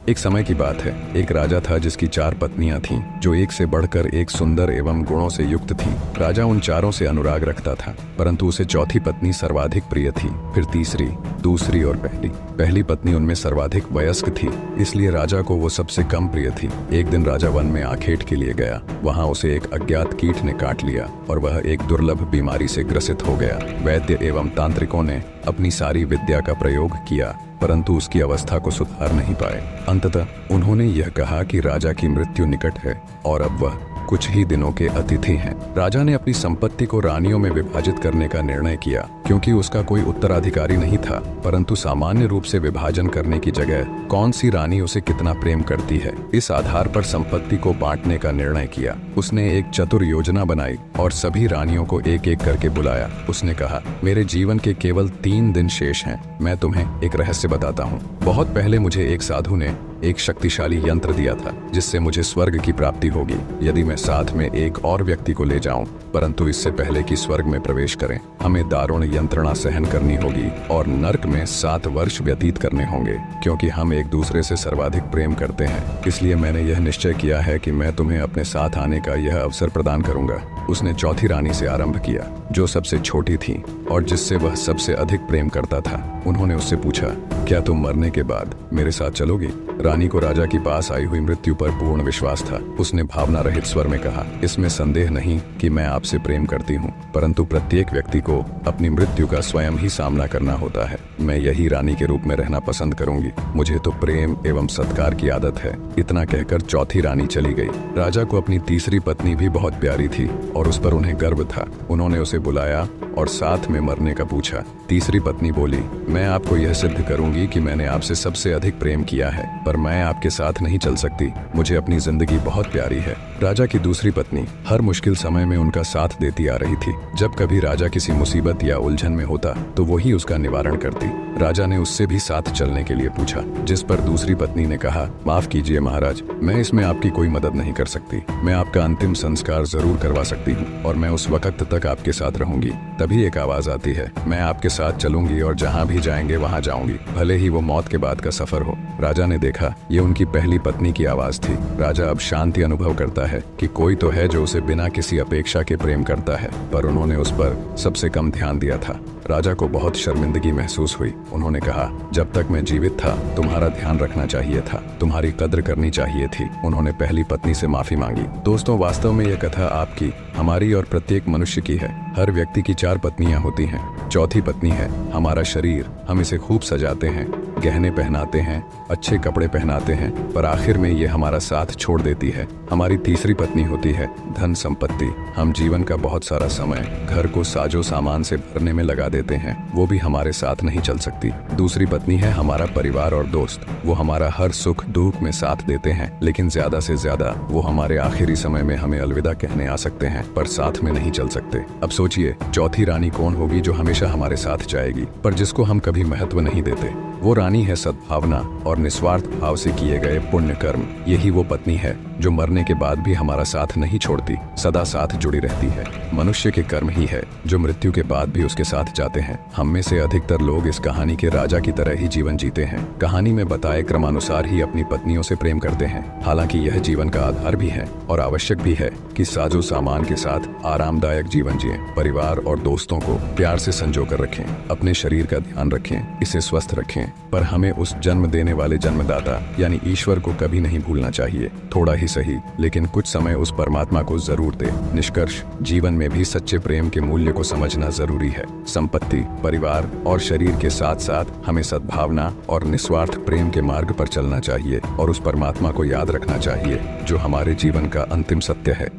एक समय की बात है, एक राजा था जिसकी 4 पत्नियां थीं, जो एक से बढ़कर एक सुंदर एवं गुणों से युक्त थीं। राजा उन चारों से अनुराग रखता था, परंतु उसे चौथी पत्नी सर्वाधिक प्रिय थी, फिर तीसरी, दूसरी और पहली पत्नी उनमें सर्वाधिक वयस्क थी, इसलिए राजा को वो सबसे कम प्रिय थी। एक दिन राजा वन में आखेट के लिए गया। वहाँ उसे एक अज्ञात कीट ने काट लिया और वह एक दुर्लभ बीमारी से ग्रसित हो गया। वैद्य एवं तांत्रिकों ने अपनी सारी विद्या का प्रयोग किया, परंतु उसकी अवस्था को सुधार नहीं पाए। अंततः उन्होंने यह कहा कि राजा की मृत्यु निकट है और अब वह कुछ ही दिनों के अतिथि हैं। राजा ने अपनी संपत्ति को रानियों में विभाजित करने का निर्णय किया, क्योंकि उसका कोई उत्तराधिकारी नहीं था। परंतु सामान्य रूप से विभाजन करने की जगह कौन सी रानी उसे कितना प्रेम करती है, इस आधार पर संपत्ति को बांटने का निर्णय किया। उसने एक चतुर योजना बनाई और सभी रानियों को एक एक करके बुलाया। उसने कहा, मेरे जीवन के केवल 3 दिन शेष हैं। मैं तुम्हें एक रहस्य बताता हूँ। बहुत पहले मुझे एक साधु ने एक शक्तिशाली यंत्र दिया था, जिससे मुझे स्वर्ग की प्राप्ति होगी यदि मैं साथ में एक और व्यक्ति को ले जाऊं। परंतु इससे पहले कि स्वर्ग में प्रवेश करें, हमें दारुण यंत्रणा सहन करनी होगी और नर्क में 7 वर्ष व्यतीत करने होंगे। क्योंकि हम एक दूसरे से सर्वाधिक प्रेम करते हैं, इसलिए मैंने यह निश्चय किया है कि मैं तुम्हें अपने साथ आने का यह अवसर प्रदान करूंगा। उसने चौथी रानी से आरंभ किया, जो सबसे छोटी थी और जिससे वह सबसे अधिक प्रेम करता था। उन्होंने उससे पूछा, क्या तुम मरने के बाद मेरे साथ चलोगी? रानी को राजा के पास आई हुई मृत्यु पर पूर्ण विश्वास था। उसने भावना रहित स्वर में कहा, इसमें संदेह नहीं कि मैं आपसे प्रेम करती हूँ, परंतु प्रत्येक व्यक्ति को अपनी मृत्यु का स्वयं ही सामना करना होता है। मैं यही रानी के रूप में रहना पसंद करूंगी। मुझे तो प्रेम एवं सत्कार की आदत है। इतना कहकर चौथी रानी चली गई। राजा को अपनी तीसरी पत्नी भी बहुत प्यारी थी और उस पर उन्हें गर्व था। उन्होंने उसे बुलाया और साथ में मरने का पूछा। तीसरी पत्नी बोली, मैं आपको यह सिद्ध करूंगी कि मैंने आपसे सबसे अधिक प्रेम किया है, पर मैं आपके साथ नहीं चल सकती। मुझे अपनी जिंदगी बहुत प्यारी है। राजा की दूसरी पत्नी हर मुश्किल समय में उनका साथ देती आ रही थी। जब कभी राजा किसी मुसीबत या उलझन में होता तो वही उसका निवारण करती। राजा ने उससे भी साथ चलने के लिए पूछा, जिस पर दूसरी पत्नी ने कहा, माफ कीजिए महाराज, मैं इसमें आपकी कोई मदद नहीं कर सकती। मैं आपका अंतिम संस्कार जरूर करवा सकती हूँ और मैं उस वक्त तक आपके साथ रहूंगी। तभी एक आवाज आती है, मैं आपके साथ चलूंगी और जहाँ भी जाएंगे वहाँ जाऊंगी, भले ही वो मौत के बाद का सफर हो। राजा ने देखा, ये उनकी पहली पत्नी की आवाज थी। राजा अब शांति अनुभव करता है कि कोई तो है जो उसे बिना किसी अपेक्षा के प्रेम करता है, पर उन्होंने उस पर सबसे कम ध्यान दिया था। राजा को बहुत शर्मिंदगी महसूस हुई। उन्होंने कहा, जब तक मैं जीवित था तुम्हारा ध्यान रखना चाहिए था, तुम्हारी कद्र करनी चाहिए थी। उन्होंने पहली पत्नी से माफी मांगी। दोस्तों, वास्तव में यह कथा आपकी, हमारी और प्रत्येक मनुष्य की है। हर व्यक्ति की 4 पत्नियां होती हैं। चौथी पत्नी है हमारा शरीर। हम इसे खूब सजाते हैं, गहने पहनाते हैं, अच्छे कपड़े पहनाते हैं, पर आखिर में ये हमारा साथ छोड़ देती है। हमारी तीसरी पत्नी होती है धन संपत्ति। हम जीवन का बहुत सारा समय घर को साजो सामान से भरने में लगा देते हैं, वो भी हमारे साथ नहीं चल सकती। दूसरी पत्नी है हमारा परिवार और दोस्त। वो हमारा हर सुख दुख में साथ देते हैं, लेकिन ज्यादा से ज्यादा वो हमारे आखिरी समय में हमें अलविदा कहने आ सकते हैं, पर साथ में नहीं चल सकते। अब सोचिए, चौथी रानी कौन होगी जो हमेशा हमारे साथ जाएगी, पर जिसको हम कभी महत्व नहीं देते? वो रानी है सद्भावना और निस्वार्थ भाव से किए गए पुण्य कर्म। यही वो पत्नी है जो मरने के बाद भी हमारा साथ नहीं छोड़ती, सदा साथ जुड़ी रहती है। मनुष्य के कर्म ही है जो मृत्यु के बाद भी उसके साथ जाते हैं। हम में से अधिकतर लोग इस कहानी के राजा की तरह ही जीवन जीते हैं। कहानी में बताए क्रमानुसार ही अपनी पत्नियों से प्रेम करते हैं। हालांकि यह जीवन का आधार भी है और आवश्यक भी है कि साजो सामान के साथ आरामदायक जीवन जिएं। परिवार और दोस्तों को प्यार से संजो कर रखें, अपने शरीर का ध्यान रखें, इसे स्वस्थ रखें, पर हमें उस जन्म देने वाले जन्मदाता यानी ईश्वर को कभी नहीं भूलना चाहिए। थोड़ा ही सही, लेकिन कुछ समय उस परमात्मा को जरूर दे। निष्कर्ष, जीवन में भी सच्चे प्रेम के मूल्य को समझना जरूरी है। संपत्ति, परिवार और शरीर के साथ साथ हमें सद्भावना और निस्वार्थ प्रेम के मार्ग पर चलना चाहिए और उस परमात्मा को याद रखना चाहिए जो हमारे जीवन का अंतिम सत्य है।